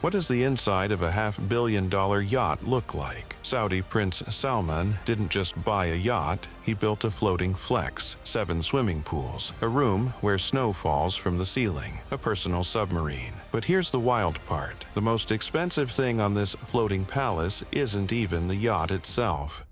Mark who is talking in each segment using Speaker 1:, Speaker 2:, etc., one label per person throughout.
Speaker 1: What does the inside of a $500 million yacht look like? Saudi Prince Salman didn't just buy a yacht, he built a floating flex, 7 swimming pools, a room where snow falls from the ceiling, a personal submarine. But here's the wild part. The most expensive thing on this floating palace isn't even the yacht itself.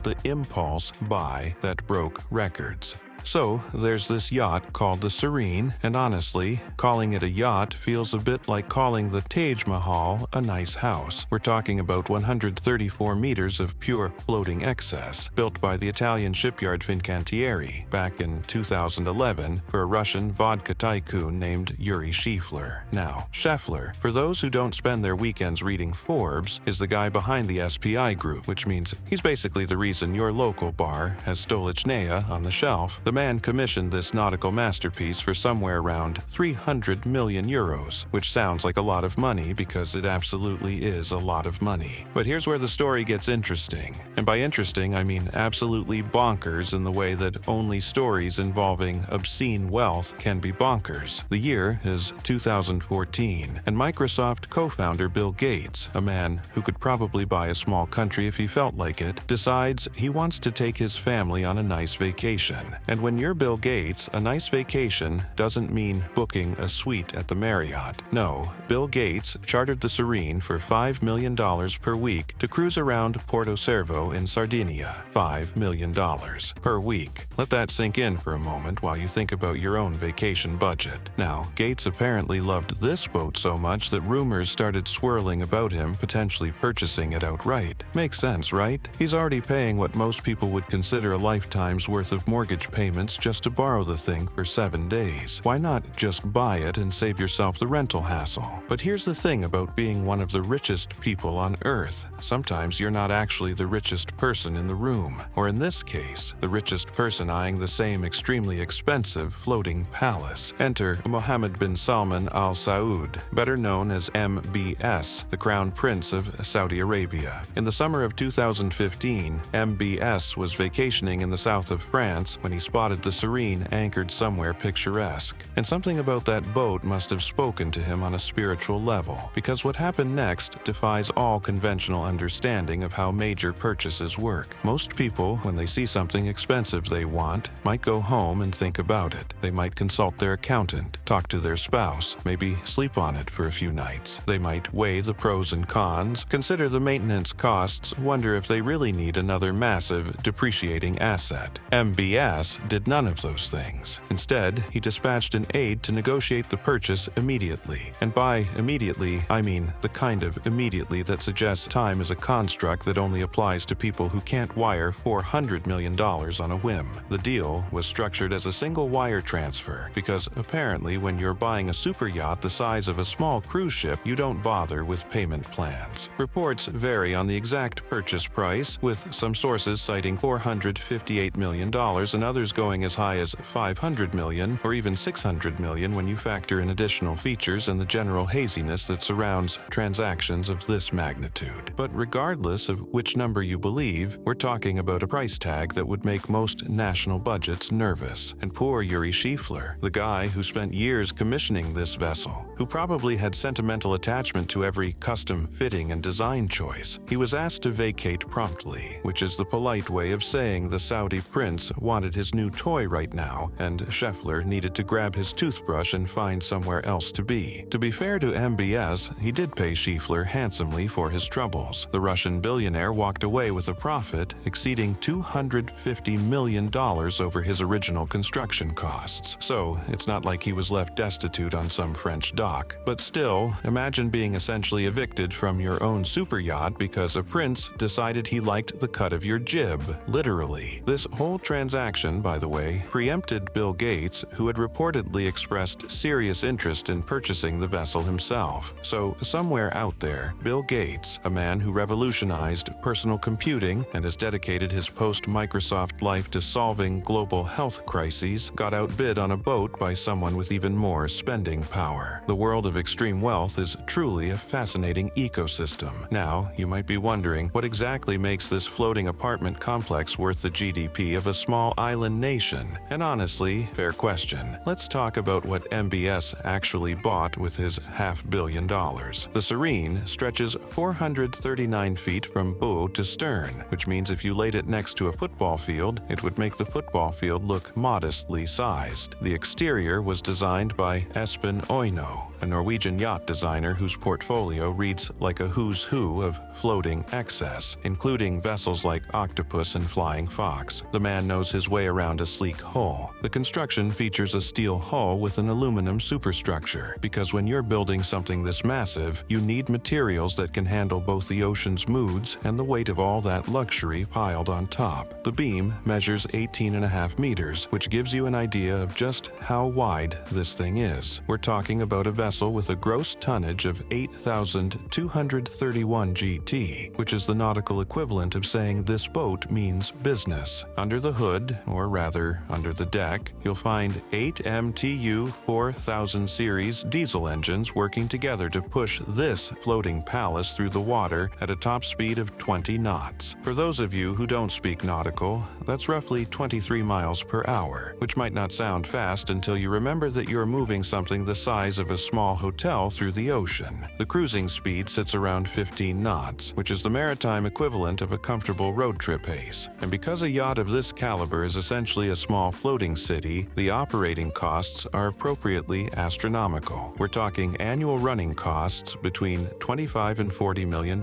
Speaker 1: The impulse buy that broke records. So, there's this yacht called the Serene, and honestly, calling it a yacht feels a bit like calling the Taj Mahal a nice house. We're talking about 134 meters of pure floating excess, built by the Italian shipyard Fincantieri back in 2011 for a Russian vodka tycoon named Yuri Shifler. Now, Scheffler, for those who don't spend their weekends reading Forbes, is the guy behind the SPI group, which means he's basically the reason your local bar has Stolichnaya on the shelf. The man commissioned this nautical masterpiece for somewhere around 300 million euros, which sounds like a lot of money because it absolutely is a lot of money. But here's where the story gets interesting. And by interesting, I mean absolutely bonkers in the way that only stories involving obscene wealth can be bonkers. The year is 2014, and Microsoft co-founder Bill Gates, a man who could probably buy a small country if he felt like it, decides he wants to take his family on a nice vacation. And when you're Bill Gates, a nice vacation doesn't mean booking a suite at the Marriott. No, Bill Gates chartered the Serene for $5 million per week to cruise around Porto Cervo in Sardinia. $5 million per week. Let that sink in for a moment while you think about your own vacation budget. Now, Gates apparently loved this boat so much that rumors started swirling about him potentially purchasing it outright. Makes sense, right? He's already paying what most people would consider a lifetime's worth of mortgage payments just to borrow the thing for 7 days. Why not just buy it and save yourself the rental hassle? But here's the thing about being one of the richest people on Earth. Sometimes you're not actually the richest person in the room, or in this case, the richest person eyeing the same extremely expensive floating palace. Enter Mohammed bin Salman Al Saud, better known as MBS, the Crown Prince of Saudi Arabia. In the summer of 2015, MBS was vacationing in the south of France when he spotted the Serene anchored somewhere picturesque. And something about that boat must have spoken to him on a spiritual level, because what happened next defies all conventional understanding of how major purchases work. Most people, when they see something expensive they want, might go home and think about it. They might consult their accountant, talk to their spouse, maybe sleep on it for a few nights. They might weigh the pros and cons, consider the maintenance costs, wonder if they really need another massive, depreciating asset. MBS did none of those things. Instead, he dispatched an aide to negotiate the purchase immediately. And by immediately, I mean the kind of immediately that suggests time is a construct that only applies to people who can't wire $400 million on a whim. The deal was structured as a single wire transfer because apparently when you're buying a super yacht the size of a small cruise ship, you don't bother with payment plans. Reports vary on the exact purchase price, with some sources citing $458 million and others going as high as $500 million or even $600 million when you factor in additional features and the general haziness that surrounds transactions of this magnitude. But regardless of which number you believe, we're talking about a price tag that would make most national budgets nervous. And poor Yuri Shifler, the guy who spent years commissioning this vessel, who probably had sentimental attachment to every custom fitting and design choice, he was asked to vacate promptly, which is the polite way of saying the Saudi prince wanted his new toy right now, and Scheffler needed to grab his toothbrush and find somewhere else to be. To be fair to MBS, he did pay Scheffler handsomely for his troubles. The Russian billionaire walked away with a profit exceeding $250 million over his original construction costs. So, it's not like he was left destitute on some French dock. But still, imagine being essentially evicted from your own super yacht because a prince decided he liked the cut of your jib, literally. This whole transaction, by the way, preempted Bill Gates, who had reportedly expressed serious interest in purchasing the vessel himself. So, somewhere out there, Bill Gates, a man who revolutionized personal computing and has dedicated his post-Microsoft life to solving global health crises, got outbid on a boat by someone with even more spending power. The world of extreme wealth is truly a fascinating ecosystem. Now, you might be wondering what exactly makes this floating apartment complex worth the GDP of a small island Muslim nation? And honestly, fair question. Let's talk about what MBS actually bought with his $500 million. The Serene stretches 439 feet from bow to stern, which means if you laid it next to a football field, it would make the football field look modestly sized. The exterior was designed by Espen Oino, a Norwegian yacht designer whose portfolio reads like a who's who of floating excess, including vessels like Octopus and Flying Fox. The man knows his way around a sleek hull. The construction features a steel hull with an aluminum superstructure, because when you're building something this massive, you need materials that can handle both the ocean's moods and the weight of all that luxury piled on top. The beam measures 18.5 meters, which gives you an idea of just how wide this thing is. We're talking about a vessel with a gross tonnage of 8,231 GT, which is the nautical equivalent of saying this boat means business. Under the hood, or rather under the deck, you'll find 8 MTU 4000 series diesel engines working together to push this floating palace through the water at a top speed of 20 knots. For those of you who don't speak nautical, that's roughly 23 miles per hour, which might not sound fast until you remember that you're moving something the size of a small hotel through the ocean. The cruising speed sits around 15 knots, which is the maritime equivalent of a comfortable road trip pace. And because a yacht of this caliber is essentially a small floating city, the operating costs are appropriately astronomical. We're talking annual running costs between $25 and $40 million,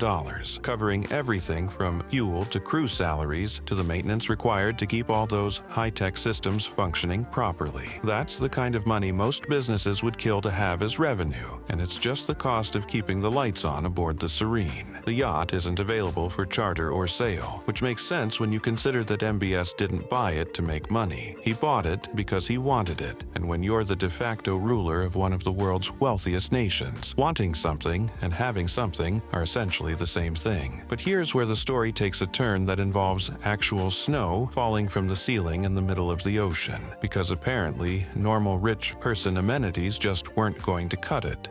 Speaker 1: covering everything from fuel to crew salaries to the maintenance required to keep all those high-tech systems functioning properly. That's the kind of money most businesses would kill to have as revenue, and it's just the cost of keeping the lights on aboard the Serene. The yacht isn't available for charter or sale, which makes sense when you consider that MBS didn't buy it to make money. He bought it because he wanted it, and when you're the de facto ruler of one of the world's wealthiest nations, wanting something and having something are essentially the same thing. But here's where the story takes a turn that involves actual snow falling from the ceiling in the middle of the ocean, because apparently normal rich person amenities just weren't going to cut it.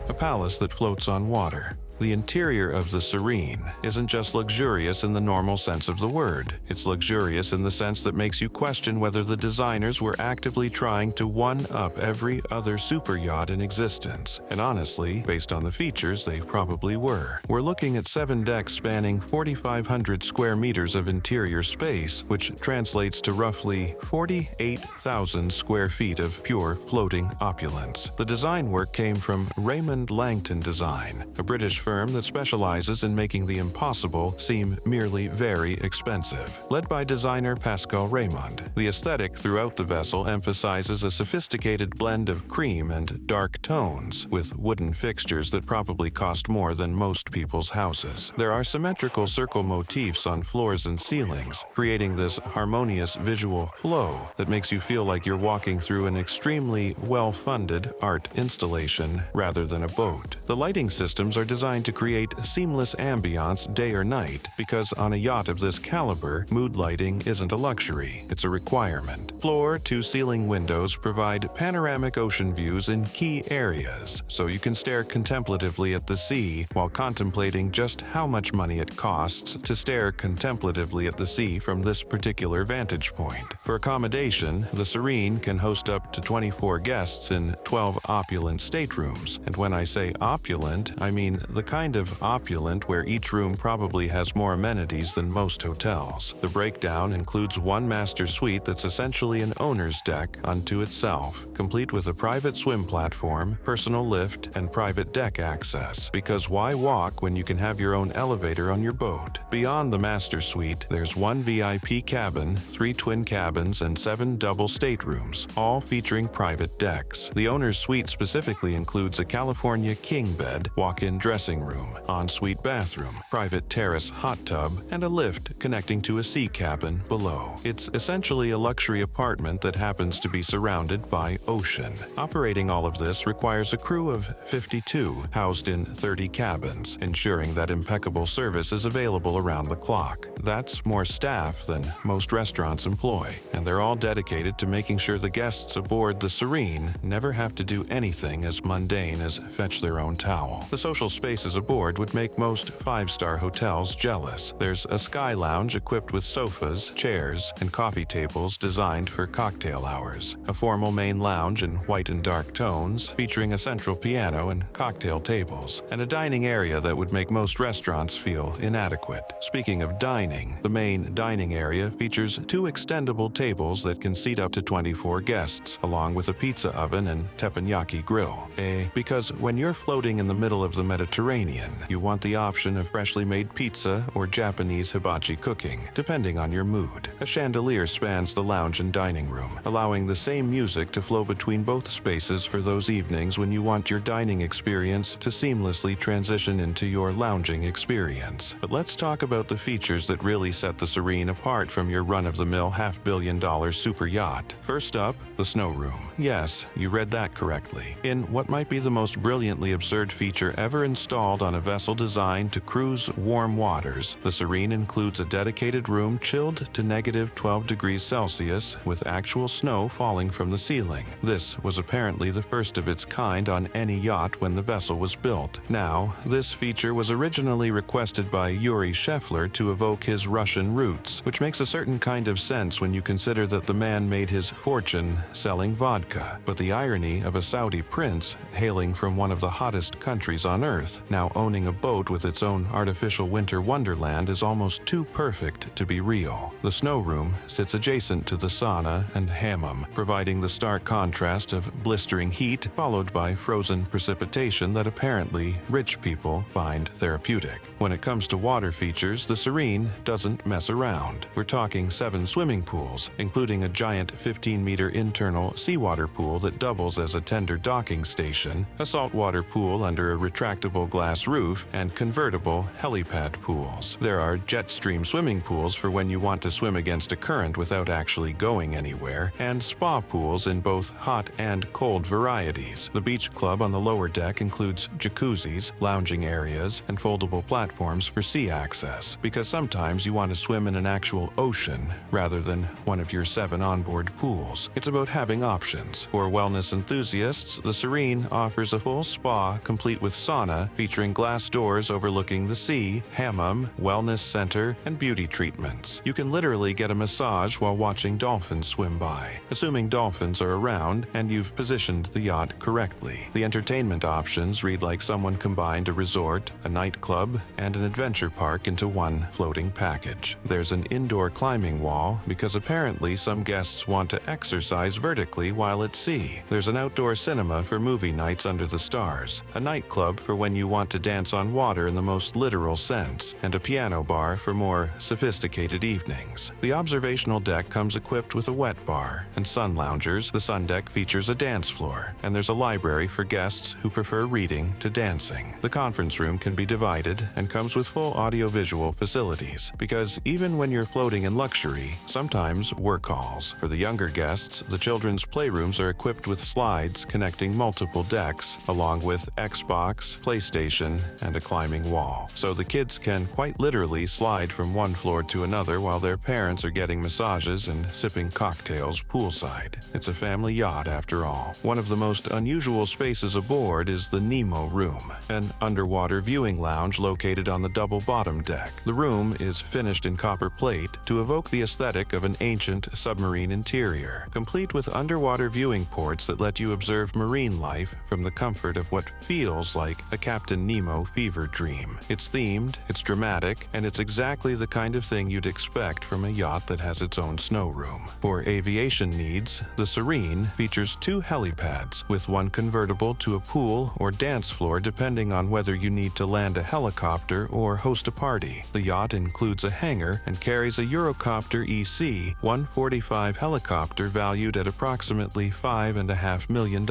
Speaker 1: A palace that floats on water. The interior of the Serene isn't just luxurious in the normal sense of the word. It's luxurious in the sense that makes you question whether the designers were actively trying to one-up every other super yacht in existence. And honestly, based on the features, they probably were. We're looking at 7 decks spanning 4,500 square meters of interior space, which translates to roughly 48,000 square feet of pure floating opulence. The design work came from Raymond Langton Design, a British firm that specializes in making the impossible seem merely very expensive. Led by designer Pascal Raymond, the aesthetic throughout the vessel emphasizes a sophisticated blend of cream and dark tones, with wooden fixtures that probably cost more than most people's houses. There are symmetrical circle motifs on floors and ceilings, creating this harmonious visual flow that makes you feel like you're walking through an extremely well-funded art installation rather than a boat. The lighting systems are designed to create seamless ambiance day or night, because on a yacht of this caliber, mood lighting isn't a luxury, it's a requirement. Floor-to-ceiling windows provide panoramic ocean views in key areas, so you can stare contemplatively at the sea while contemplating just how much money it costs to stare contemplatively at the sea from this particular vantage point. For accommodation, the Serene can host up to 24 guests in 12 opulent staterooms, and when I say opulent, I mean the kind of opulent where each room probably has more amenities than most hotels. The breakdown includes one master suite that's essentially an owner's deck unto itself, complete with a private swim platform, personal lift, and private deck access. Because why walk when you can have your own elevator on your boat? Beyond the master suite, there's one VIP cabin, 3 twin cabins, and 7 double staterooms, all featuring private decks. The owner's suite specifically includes a California king bed, walk-in dressing room, ensuite bathroom, private terrace hot tub, and a lift connecting to a sea cabin below. It's essentially a luxury apartment that happens to be surrounded by ocean. Operating all of this requires a crew of 52 housed in 30 cabins, ensuring that impeccable service is available around the clock. That's more staff than most restaurants employ, and they're all dedicated to making sure the guests aboard the Serene never have to do anything as mundane as fetch their own towel. The social space spaces aboard would make most five-star hotels jealous. There's a sky lounge equipped with sofas, chairs, and coffee tables designed for cocktail hours, a formal main lounge in white and dark tones featuring a central piano and cocktail tables, and a dining area that would make most restaurants feel inadequate. Speaking of dining, the main dining area features two extendable tables that can seat up to 24 guests, along with a pizza oven and teppanyaki grill. Because when you're floating in the middle of the Mediterranean, you want the option of freshly made pizza or Japanese hibachi cooking, depending on your mood. A chandelier spans the lounge and dining room, allowing the same music to flow between both spaces for those evenings when you want your dining experience to seamlessly transition into your lounging experience. But let's talk about the features that really set the Serene apart from your run-of-the-mill $500 million super yacht. First up, the snow room. Yes, you read that correctly. In what might be the most brilliantly absurd feature ever installed on a vessel designed to cruise warm waters, the Serene includes a dedicated room chilled to -12 degrees Celsius with actual snow falling from the ceiling. This was apparently the first of its kind on any yacht when the vessel was built. Now, this feature was originally requested by Yuri Shefler to evoke his Russian roots, which makes a certain kind of sense when you consider that the man made his fortune selling vodka. But the irony of a Saudi prince hailing from one of the hottest countries on earth, now owning a boat with its own artificial winter wonderland, is almost too perfect to be real. The snow room sits adjacent to the sauna and hammam, providing the stark contrast of blistering heat followed by frozen precipitation that apparently rich people find therapeutic. When it comes to water features, the Serene doesn't mess around. We're talking 7 swimming pools, including a giant 15-meter internal seawater pool that doubles as a tender docking station, a saltwater pool under a retractable glass roof, and convertible helipad pools. There are jet stream swimming pools for when you want to swim against a current without actually going anywhere, and spa pools in both hot and cold varieties. The beach club on the lower deck includes jacuzzis, lounging areas, and foldable platforms for sea access, because sometimes you want to swim in an actual ocean rather than one of your 7 onboard pools. It's about having options. For wellness enthusiasts, the Serene offers a full spa complete with sauna featuring glass doors overlooking the sea, hammam, wellness center, and beauty treatments. You can literally get a massage while watching dolphins swim by, assuming dolphins are around and you've positioned the yacht correctly. The entertainment options read like someone combined a resort, a nightclub, and an adventure park into one floating package. There's an indoor climbing wall because apparently some guests want to exercise vertically while at sea. There's an outdoor cinema for movie nights under the stars, a nightclub for when you want to dance on water in the most literal sense, and a piano bar for more sophisticated evenings. The observational deck comes equipped with a wet bar, and sun loungers, the sun deck features a dance floor, and there's a library for guests who prefer reading to dancing. The conference room can be divided and comes with full audiovisual facilities, because even when you're floating in luxury, sometimes work calls. For the younger guests, the children's playrooms are equipped with slides connecting multiple decks, along with Xbox, PlayStation, and a climbing wall. So the kids can quite literally slide from one floor to another while their parents are getting massages and sipping cocktails poolside. It's a family yacht after all. One of the most unusual spaces aboard is the Nemo Room, an underwater viewing lounge located on the double bottom deck. The room is finished in copper plate to evoke the aesthetic of an ancient submarine interior, complete with underwater viewing ports that let you observe marine life from the comfort of what feels like a Captain Nemo fever dream. It's themed, it's dramatic, and it's exactly the kind of thing you'd expect from a yacht that has its own snow room. For aviation needs, the Serene features 2 helipads, with one convertible to a pool or dance floor depending on whether you need to land a helicopter or host a party. The yacht includes a hangar and carries a Eurocopter EC-145 helicopter valued at approximately $5.5 million,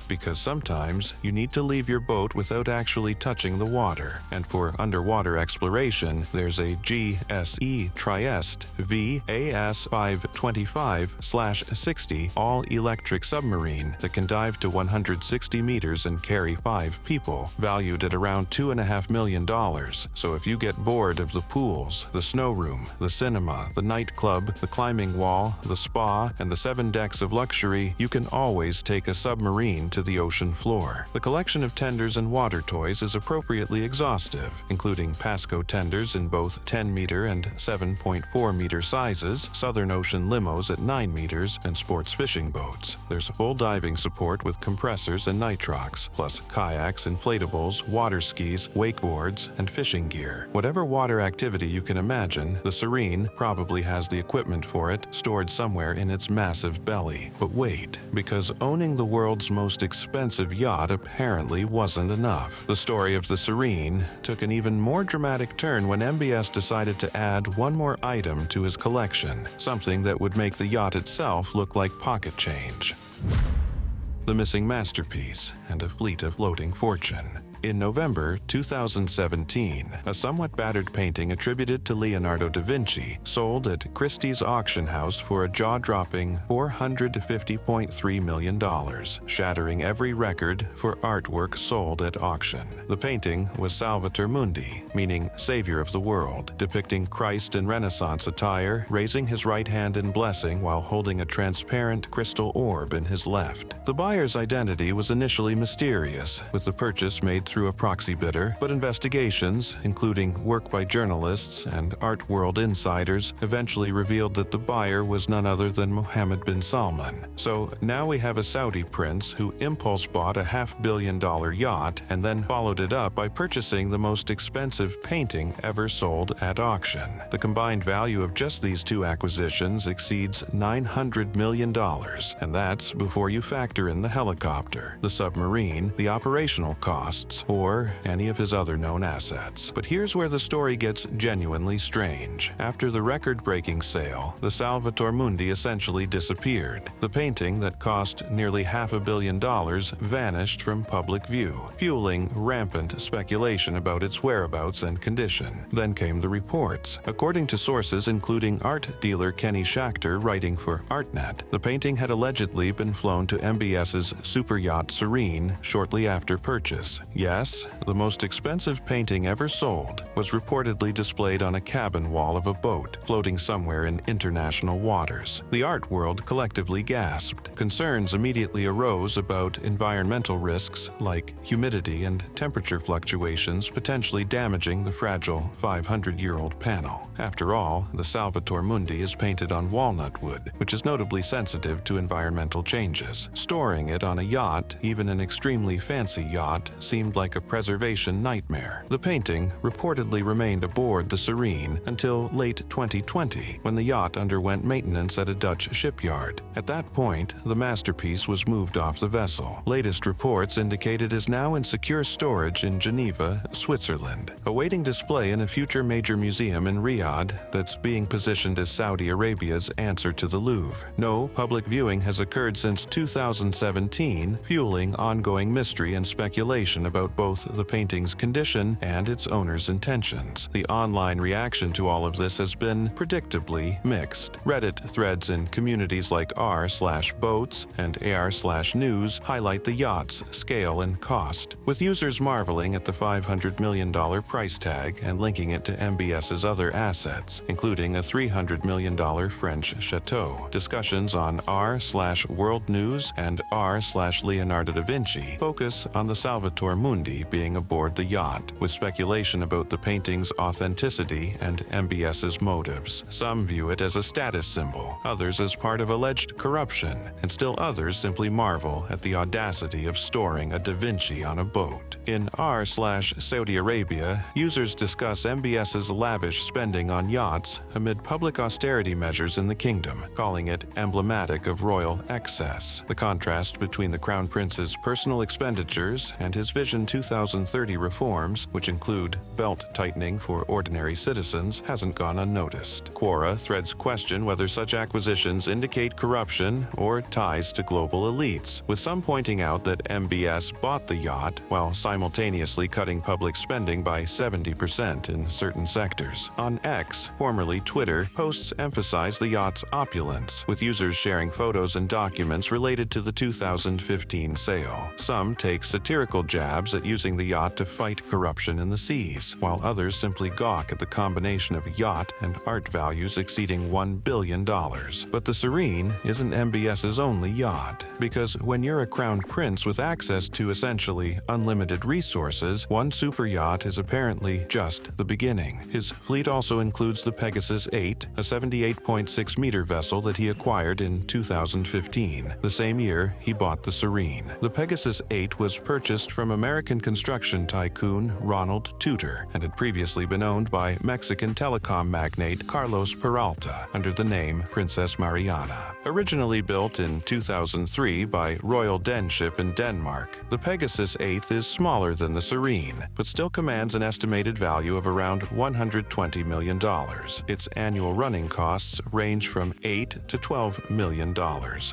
Speaker 1: because sometimes you need to leave your boat without actually touching the water. And for underwater exploration, there's a GSE Trieste VAS 525/60 all-electric submarine that can dive to 160 meters and carry 5 people, valued at around $2.5 million. So if you get bored of the pools, the snow room, the cinema, the nightclub, the climbing wall, the spa, and the 7 decks of luxury, you can always take a submarine to the ocean floor. The collection of tenders and water toys toys is appropriately exhaustive, including Pasco tenders in both 10-meter and 7.4-meter sizes, Southern Ocean limos at 9 meters, and sports fishing boats. There's full diving support with compressors and nitrox, plus kayaks, inflatables, water skis, wakeboards, and fishing gear. Whatever water activity you can imagine, the Serene probably has the equipment for it stored somewhere in its massive belly. But wait, because owning the world's most expensive yacht apparently wasn't enough. The story of the Serene took an even more dramatic turn when MBS decided to add one more item to his collection, something that would make the yacht itself look like pocket change. The missing masterpiece and a fleet of floating fortune. In November 2017, a somewhat battered painting attributed to Leonardo da Vinci sold at Christie's auction house for a jaw-dropping $450.3 million, shattering every record for artwork sold at auction. The painting was Salvator Mundi, meaning Savior of the World, depicting Christ in Renaissance attire, raising his right hand in blessing while holding a transparent crystal orb in his left. The buyer's identity was initially mysterious, with the purchase made through a proxy bidder, but investigations, including work by journalists and art world insiders, eventually revealed that the buyer was none other than Mohammed bin Salman. So now we have a Saudi prince who impulse bought a $500 million yacht and then followed it up by purchasing the most expensive painting ever sold at auction. The combined value of just these two acquisitions exceeds $900 million, and that's before you factor in the helicopter, the submarine, the operational costs, or any of his other known assets. But here's where the story gets genuinely strange. After the record-breaking sale, the Salvator Mundi essentially disappeared. The painting that cost nearly $500 million vanished from public view, fueling rampant speculation about its whereabouts and condition. Then came the reports. According to sources including art dealer Kenny Schachter writing for ArtNet, the painting had allegedly been flown to MBS's super yacht Serene shortly after purchase. Yes, the most expensive painting ever sold was reportedly displayed on a cabin wall of a boat floating somewhere in international waters. The art world collectively gasped. Concerns immediately arose about environmental risks like humidity and temperature fluctuations potentially damaging the fragile 500-year-old panel. After all, the Salvator Mundi is painted on walnut wood, which is notably sensitive to environmental changes. Storing it on a yacht, even an extremely fancy yacht, seemed like a preservation nightmare. The painting reportedly remained aboard the Serene until late 2020, when the yacht underwent maintenance at a Dutch shipyard. At that point, the masterpiece was moved off the vessel. Latest reports indicate it is now in secure storage in Geneva, Switzerland, awaiting display in a future major museum in Riyadh that's being positioned as Saudi Arabia's answer to the Louvre. No public viewing has occurred since 2017, fueling ongoing mystery and speculation about both the painting's condition and its owner's intentions. The online reaction to all of this has been predictably mixed. Reddit threads in communities like r/boats and ar/news highlight the yacht's scale and cost, with users marveling at the $500 million price tag and linking it to MBS's other assets, including a $300 million French chateau. Discussions on r/World News and r/Leonardo da Vinci focus on the Salvator Mundi being aboard the yacht, with speculation about the painting's authenticity and MBS's motives. Some view it as a status symbol, others as part of alleged corruption, and still others simply marvel at the audacity of storing a Da Vinci on a boat. In r/Saudi Arabia, users discuss MBS's lavish spending on yachts amid public austerity measures in the kingdom, calling it emblematic of royal excess. The contrast between the Crown Prince's personal expenditures and his Vision 2030 reforms, which include belt tightening for ordinary citizens, hasn't gone unnoticed. Quora threads question whether such acquisitions indicate corruption or ties to global elites, with some pointing out that MBS bought the yacht while simultaneously cutting public spending by 70% in certain sectors. On X, formerly Twitter, posts emphasize the yacht's opulence, with users sharing photos and documents related to the 2015 sale. Some take satirical jabs believes at using the yacht to fight corruption in the seas, while others simply gawk at the combination of yacht and art values exceeding $1 billion. But the Serene isn't MBS's only yacht, because when you're a crown prince with access to essentially unlimited resources, one super yacht is apparently just the beginning. His fleet also includes the Pegasus 8, a 78.6-meter vessel that he acquired in 2015, the same year he bought the Serene. The Pegasus 8 was purchased from American construction tycoon Ronald Tudor and had previously been owned by Mexican telecom magnate Carlos Peralta under the name Princess Mariana. Originally built in 2003 by Royal Den Ship in Denmark, the Pegasus 8 is smaller than the Serene, but still commands an estimated value of around $120 million. Its annual running costs range from $8 to $12 million,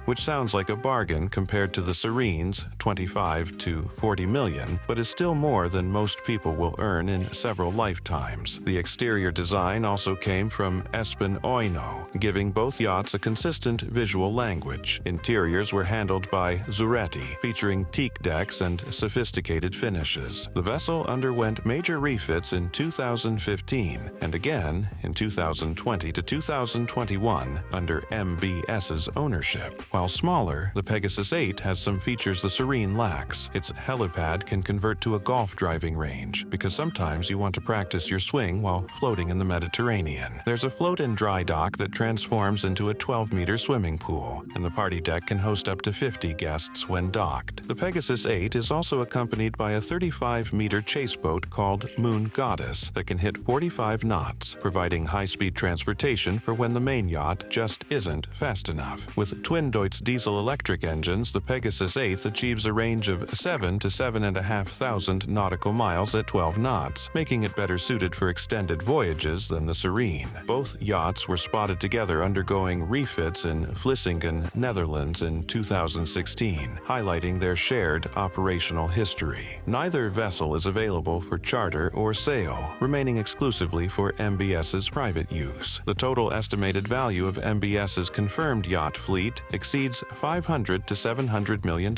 Speaker 1: which sounds like a bargain compared to the Serene's $25 to $40 million, but is still more than most people will earn in several lifetimes. The exterior design also came from Espen Oino, giving both yachts a consistent visual language. Interiors were handled by Zuretti, featuring teak decks and sophisticated finishes. The vessel underwent major refits in 2015 and again in 2020 to 2021 under MBS's ownership. While smaller, the Pegasus 8 has some features the Serene lacks. Its helipad can convert to a golf driving range, because sometimes you want to practice your swing while floating in the Mediterranean. There's a float-in dry dock that transforms into a 12-meter swimming pool, and the party deck can host up to 50 guests when docked. The Pegasus 8 is also accompanied by a 35-meter chase boat called Moon Goddess that can hit 45 knots, providing high-speed transportation for when the main yacht just isn't fast enough. With twin Deutz diesel-electric engines, the Pegasus 8 achieves a range of 7 to 7,500 nautical miles at 12 knots, making it better suited for extended voyages than the Serene. Both yachts were spotted together undergoing refits in Vlissingen, Netherlands in 2016, highlighting their shared operational history. Neither vessel is available for charter or sale, remaining exclusively for MBS's private use. The total estimated value of MBS's confirmed yacht fleet exceeds $500 to $700 million,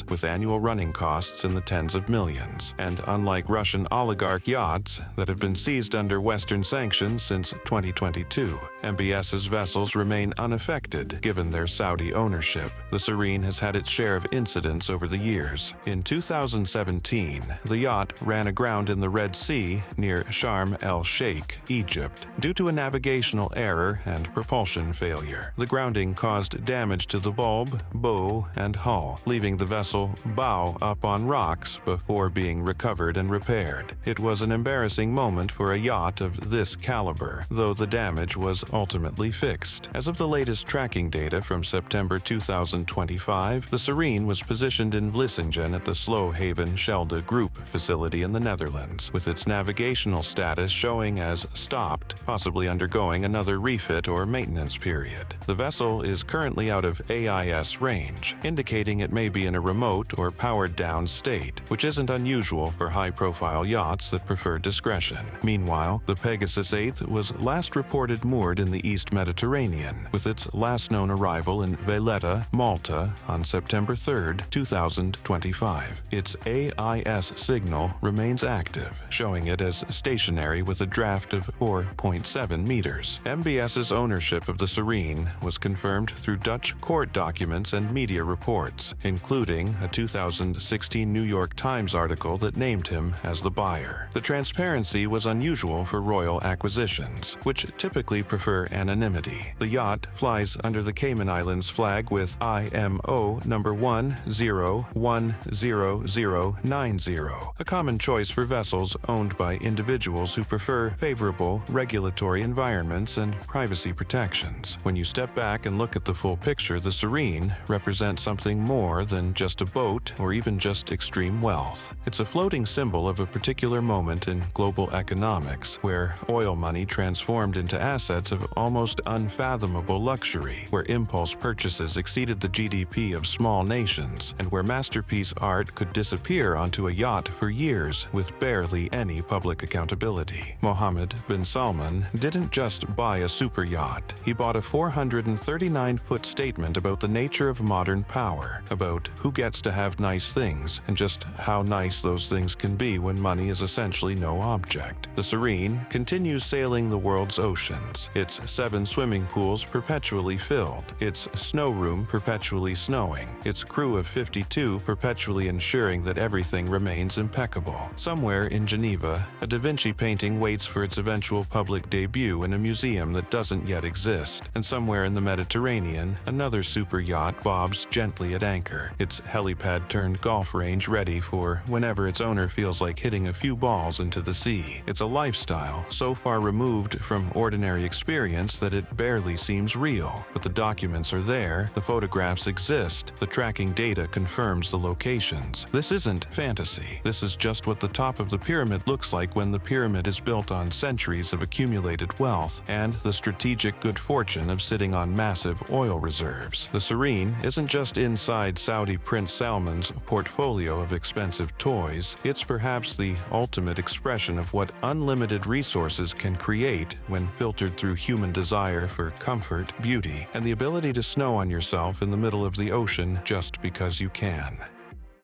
Speaker 1: with annual running costs in the tens of millions. And unlike Russian oligarch yachts that have been seized under Western sanctions since 2022, MBS's vessels remain unaffected given their Saudi ownership. The Serene has had its share of incidents over the years. In 2017, the yacht ran aground in the Red Sea near Sharm el-Sheikh, Egypt, due to a navigational error and propulsion failure. The grounding caused damage to the bulb, bow, and hull, leaving the vessel bow up on rocks before being recovered and repaired. It was an embarrassing moment for a yacht of this caliber, though the damage was ultimately fixed. As of the latest tracking data from September 2025, the Serene was positioned in Vlissingen at the Slowhaven Schelde Group facility in the Netherlands, with its navigational status showing as stopped, possibly undergoing another refit or maintenance period. The vessel is currently out of AIS range, indicating it may be in a remote or powered-down state, which isn't unusual for high-profile yachts that prefer discretion. Meanwhile, the Pegasus 8 was last reported moored in the East Mediterranean, with its last known arrival in Valletta, Malta, on September 3, 2025. Its AIS signal remains active, showing it as stationary with a draft of 4.7 meters. MBS's ownership of the Serene was confirmed through Dutch court documents and media reports, including a 2016 New York Times article that named him as the buyer. The transparency was unusual for royal acquisitions, which typically prefer anonymity. The yacht flies under the Cayman Islands flag with IMO number 1010090, a common choice for vessels owned by individuals who prefer favorable regulatory environments and privacy protections. When you step back and look at the full picture, the Serene represents something more than just a boat or even just extreme wealth. It's a floating symbol of a particular moment in global economics, where oil money transformed into assets of almost unfathomable luxury, where impulse purchases exceeded the GDP of small nations, and where masterpiece art could disappear onto a yacht for years with barely any public accountability. Mohammed bin Salman didn't just buy a super yacht. He bought a 439-foot statement about the nature of modern power, about who gets to have nice things and just how nice those things can be when money is essentially no object. The Serene continues sailing the world's oceans, its 7 swimming pools perpetually filled, its snow room perpetually snowing, its crew of 52 perpetually ensuring that everything remains impeccable. Somewhere in Geneva, a Da Vinci painting waits for its eventual public debut in a museum that doesn't yet exist, and somewhere in the Mediterranean, another super yacht bobs gently at anchor, its helipad-turned golf range ready for whenever its owner feels like hitting a few balls into the sea. It's a lifestyle so far removed from ordinary experience that it barely seems real. But the documents are there, the photographs exist, the tracking data confirms the locations. This isn't fantasy. This is just what the top of the pyramid looks like when the pyramid is built on centuries of accumulated wealth and the strategic good fortune of sitting on massive oil reserves. The Serene isn't just inside Saudi Prince Salman's portfolio of expensive toys, it's perhaps the ultimate expression of what unlimited resources can create when filtered through human desire for comfort, beauty, and the ability to snow on yourself in the middle of the ocean just because you can.